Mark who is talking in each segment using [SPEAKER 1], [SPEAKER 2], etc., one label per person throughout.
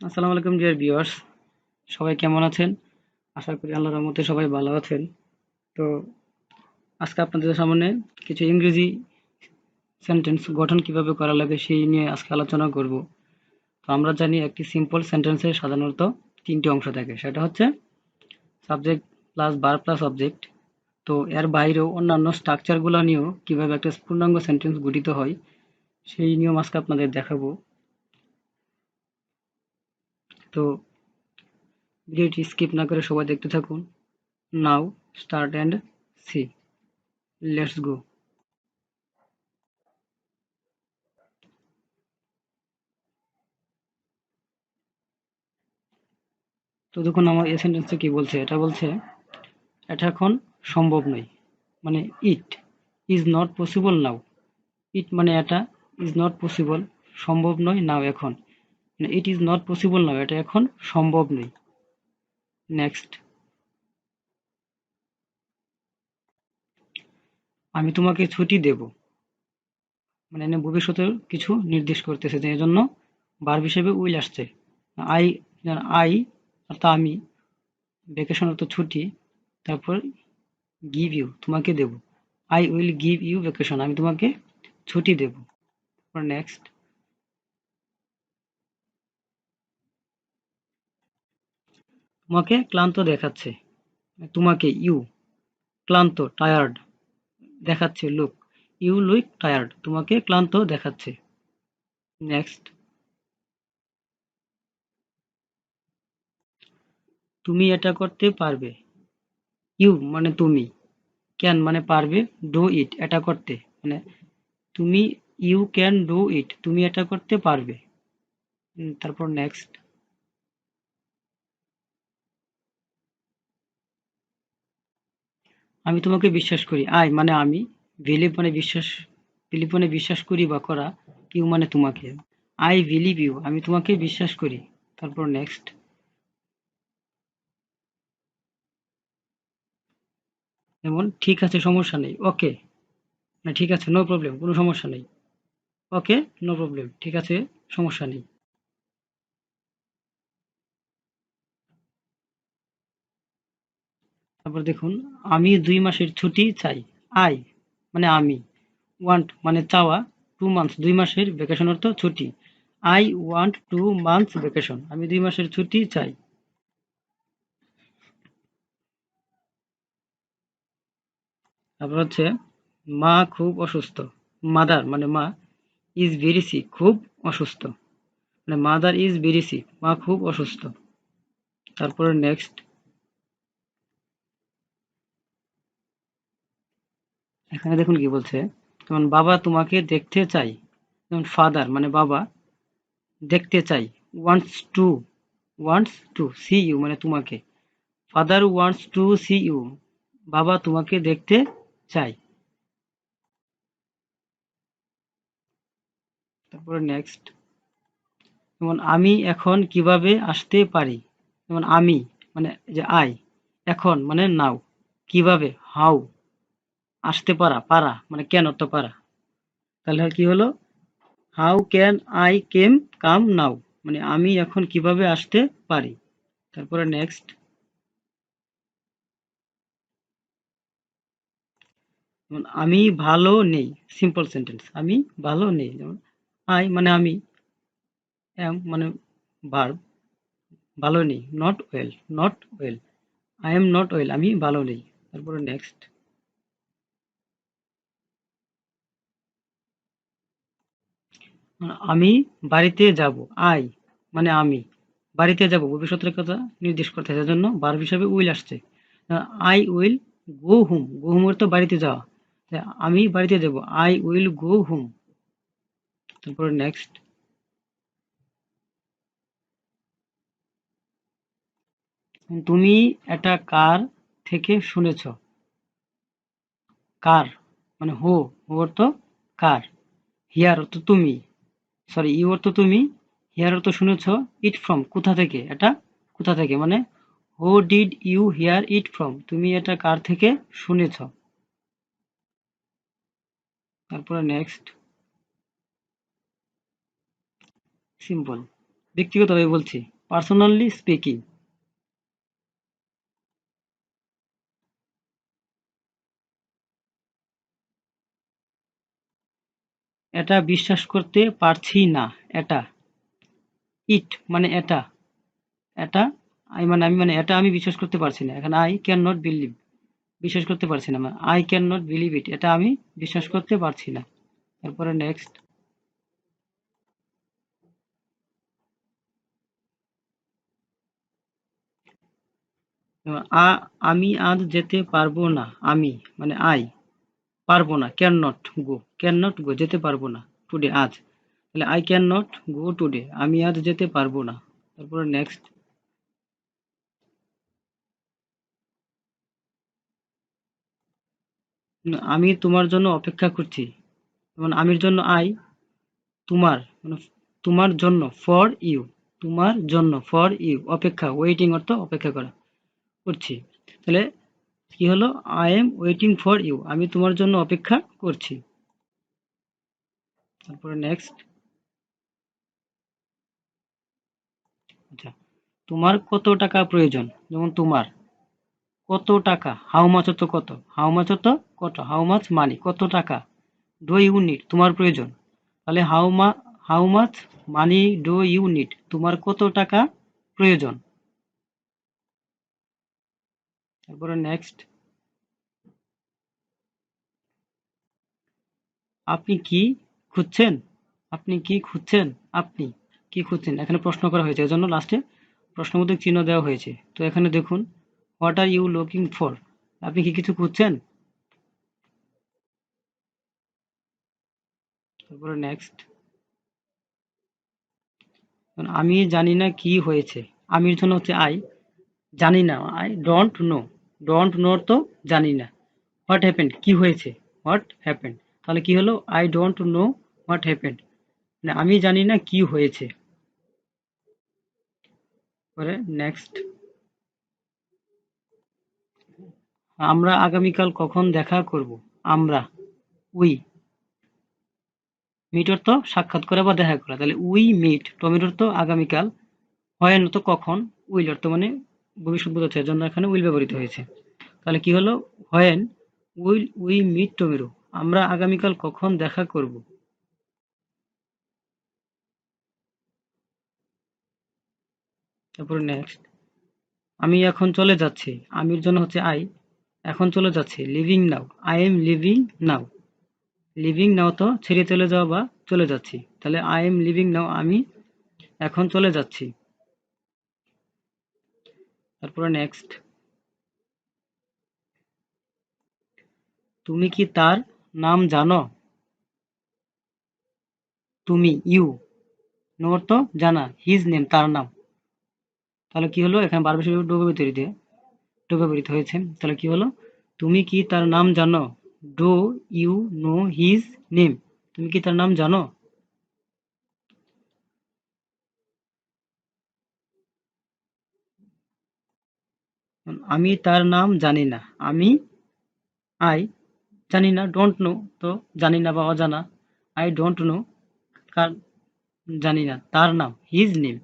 [SPEAKER 1] আসসালামু আলাইকুম dear viewers, সবাই কেমন আছেন? আশা করি আল্লাহর রহমতে সবাই ভালো আছেন। তো আজকে আপনাদের সামনে কিছু ইংরেজি সেন্টেন্স গঠন কিভাবে করা লাগে সেই নিয়ে আজকে আলোচনা করব। তো আমরা জানি একটি সিম্পল সেন্টেন্সের সাধারণত তিনটি অংশ থাকে, সেটা হচ্ছে subject plus verb plus object. তো এর বাইরেও অন্যান্য স্ট্রাকচারগুলো নিয়েও কিভাবে একটা পূর্ণাঙ্গ সেন্টেন্স গঠিত হয় সেই নিয়ম আজকে আপনাদের দেখাবো। তো ভিডিওটি স্কিপ না করে সবাই দেখতে থাকুন। Now start and see, let's go. তো দেখুন আমার এই সেন্টেন্সটা কি বলছে, এটা বলছে এটা এখন সম্ভব নয়, মানে ইট ইজ নট পসিবল নাও। ইট মানে এটা, ইজ নট পসিবল সম্ভব নয়, নাও এখন, মানে ইট ইজ নট পসিবল নাও এটা এখন সম্ভব নয়। নেক্সট, আমি তোমাকে ছুটি দেব, মানে এনে ভবিষ্যতের কিছু নির্দেশ করতেছে, যে এজন্য ভার্ব হিসেবে উইল আসছে। আই, আই অর্থাৎ আমি, ভ্যাকেশন অর্থ ছুটি, তারপর গিভ ইউ তোমাকে দেব, I will give you vacation আমি তোমাকে ছুটি দেব। নেক্সট, তোমাকে ক্লান্ত দেখাচ্ছে, তোমাকে ইউ ক্লান্ত টায়ার্ড দেখাচ্ছে, লুক ইউ লুক টায়ার্ড তোমাকে ক্লান্ত দেখাচ্ছে। নেক্সট, তুমি এটা করতে পারবে, ইউ মানে তুমি, ক্যান মানে পারবে, ডু ইট এটা করতে, মানে তুমি ইউ ক্যান ডু ইট তুমি এটা করতে পারবে। তারপর নেক্সট, আমি তোমাকে বিশ্বাস করি, আই মানে আমি, বিলিভ মানে বিশ্বাস, বিলিভ মানে বিশ্বাস করি বা করা, ইউ মানে তোমাকে, আই বিলিভ ইউ আমি তোমাকে বিশ্বাস করি। তারপর নেক্সট, যেমন ঠিক আছে সমস্যা নেই, ওকে, না ঠিক আছে নো প্রবলেম কোনো সমস্যা নেই, ওকে নো প্রবলেম ঠিক আছে সমস্যা নেই। তারপর দেখুন, আমি ২ মাসের ছুটি চাই, আই মানে আমি, ওয়ান্ট মানে চাওয়া, 2 মান্থস ২ মাসের ভ্যাকেশন অর্থ ছুটি, আই ওয়ান্ট 2 মান্থস ভ্যাকেশন আমি ২ মাসের ছুটি চাই। তারপর হচ্ছে মা খুব অসুস্থ, মাদার মানে মা, ইজ ভেরি সিক খুব অসুস্থ, মানে মাদার ইজ ভেরি সিক মা খুব অসুস্থ। তারপরে নেক্সট, এখানে দেখুন কি বলছে, যেমন বাবা তোমাকে দেখতে চাই, যেমন ফাদার মানে বাবা, দেখতে চাই, wants to, wants to see you মানে তোমাকে, father wants to see you বাবা তোমাকে দেখতে চাই। তারপরে নেক্সট, যেমন আমি এখন কিভাবে আসতে পারি, যেমন আমি মানে যে আই, এখন মানে নাও, কিভাবে হাউ, আসতে পারা পারা মানে কেন তো পারা, তাহলে কি হলো, হাউ ক্যান আই কেম কাম নাও মানে আমি এখন কিভাবে আসতে পারি। তারপরে নেক্সট, যেমন আমি ভালো নেই, সিম্পল সেন্টেন্স আমি ভালো নেই, যেমন আই মানে আমি, এম মানে ভার্ব, ভালো নেই, not well, not well I am not well আমি ভালো নেই। তারপরে নেক্সট, আমি বাড়িতে যাব, আই মানে আমি, বাড়িতে যাব ভবিষ্যতের কথা নির্দেশ করতে, সেজন্য ভার্ব হিসাবে উইল আসছে, I will go home, go home তো বাড়িতে যাওয়া, আমি বাড়িতে যাব, আই উইল গো হোম। তারপরে নেক্সট, তুমি এটা কার থেকে শুনেছ, কার মানে হো, হো অর্থ কার, হিয়ার অর্থ তুমি, সরি ইউ অর্থ তুমি, হিয়ার অর্থ শুনেছ, ইট ফ্রম কোথা থেকে, এটা কোথা থেকে মানে who did you hear it from তুমি এটা কার থেকে শুনেছ। তারপরে নেক্সট, সিম্পল, ব্যক্তিগতভাবে বলছি, পার্সোনালি স্পিকিং। এটা বিশ্বাস করতে পারছি না। এটা, ইট মানে এটা, এটা আমি এটা আমি বিশ্বাস করতে পারছি না। এখানে আই ক্যান নট বিলিভ, বিশ্বাস করতে পারছি না, I can not believe it, এটা আমি বিশ্বাস করতে পারছি না। তারপরে নেক্সট, আমি আজ যেতে পারবো না। আমি মানে আই, পারবো না, can not go, can not go যেতে পারবো না, টুডে আজ, তাহলে I can not go today, আমি আজ যেতে পারবো না। তারপরে নেক্সট, আমি তোমার জন্য অপেক্ষা করছি, যেমন আমির জন্য আই, তোমার মানে তোমার জন্য ফর ইউ, তোমার জন্য ফর ইউ, অপেক্ষা ওয়েটিং অর্থ অপেক্ষা করা, করছি। তাহলে কি হলো, I am waiting for you, আমি তোমার জন্য অপেক্ষা করছি। তারপরে নেক্সট, আচ্ছা, তোমার কত টাকা প্রয়োজন, যেমন তোমার কত টাকা, হাউ মাচ অর্থ কত, হাউ মাচ অর্থ কত, হাউ মাচ মানি, কত টাকা, ডু ইউ নিড তোমার প্রয়োজন, তাহলে how much money do you need, তোমার কত টাকা প্রয়োজন। তারপরে নেক্সট, আপনি কি খুঁজছেন, আপনি কি খুঁজছেন, আপনি কি খুঁজছেন, এখানে প্রশ্ন করা হয়েছে, এজন্য লাস্টে প্রশ্নবোধক চিহ্ন দেওয়া হয়েছে। তো এখানে দেখুন, what are you looking for, আপনি কি কিছু খুঁজছেন। তারপরে নেক্সট, আমি জানি না কি হয়েছে, আমির জন্য হচ্ছে আই, জানি না I don't know, don't know তো জানি না, হোয়াট হ্যাপেন্ড কি হয়েছে, হোয়াট হ্যাপেন্ড, তাহলে কি হলো, I don't know what happened, মানে আমি জানি না কি হয়েছে। পরে নেক্সট, আমরা আগামীকাল কখন দেখা করব, আমরা, উই, মিট অর্থ সাক্ষাৎ করা বা দেখা করা, তাহলে উই মিট, টমেটো অর্থ আগামীকাল, হয় অর্থ কখন, উইল অর্থ মানে ভবিষ্যৎ বোঝাচ্ছে, এর জন্য এখানে উইল ব্যবহৃত হয়েছে। তাহলে কি হলো, when will we meet tomorrow, আমরা আগামীকাল কখন দেখা করব। তারপরে নেক্সট, আমি এখন চলে যাচ্ছি, আমির জন্য হচ্ছে আই, এখন চলে যাচ্ছি, leaving now, I am leaving now, leaving now তো ছেড়ে চলে যাওয়া বা চলে যাচ্ছি, তাহলে আই এম লিভিং নাও, আমি এখন চলে যাচ্ছি। তারপরে নেক্সট, তুমি কি তার নাম জানো, তুমি, ইউ, নো অর্থ জানা, হিজ নেম তার নাম, তাহলে কি হলো, এখানে বারবার ডো ব্যবহৃত হয়েছে, তাহলে কি হলো, তুমি কি তার নাম জানো, do you know his name, তুমি কি তার নাম জানো। আমি তার নাম জানি না, আমি আই জানি না, ডোন্ট নো তো জানি না বা অজানা, আই ডোন্ট নো কার, জানি না, তার নাম, his name,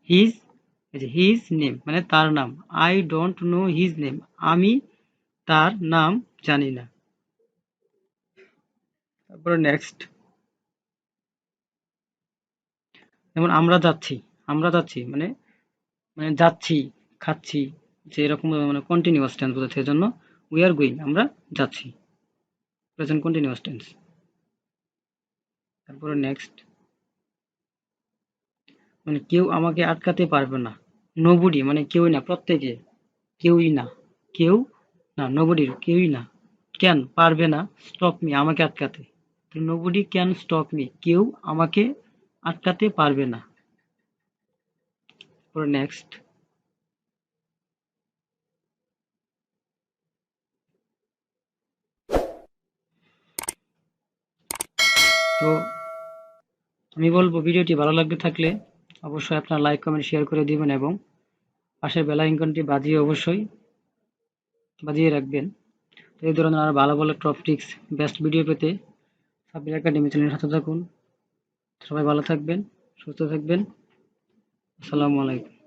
[SPEAKER 1] his, his name মানে তার নাম, I don't know his name, আমি তার নাম জানি না। তারপরে নেক্সট, যেমন আমরা যাচ্ছি, আমরা যাচ্ছি মানে মানে যাচ্ছি, খাচ্ছি, যে এরকম মানে কন্টিনিউয়াস টেন্স বোঝাচ্ছে, এজন্য উই আর গোয়িং, আমরা যাচ্ছি, প্রেজেন্ট কন্টিনিউয়াস টেন্স। তারপরে নেক্সট, মানে কেউ আমাকে আটকাতে পারবে না, নোবডি মানে কেউই না, প্রত্যেকে, কেউই না, কেউ না, নোবডি কেউই না, ক্যান পারবে না, স্টপ মি আমাকে আটকাতে, নোবডি ক্যান স্টপ মি, কেউ আমাকে আটকাতে পারবে না। তারপরে নেক্সট, তো আমি বলবো, ভিডিওটি ভালো লাগতে থাকলে অবশ্যই আপনার লাইক কমেন্ট শেয়ার করে দিবেন এবং পাশের বেল আইকনটি বাজিয়ে রাখবেন। তো এই ধরনের আরো ভালো ভালো টপ টিপস বেস্ট ভিডিও পেতে সাব্বির একাডেমি চ্যানেলের সাথে থাকুন। সবাই ভালো থাকবেন, সুস্থ থাকবেন। আসসালামু আলাইকুম।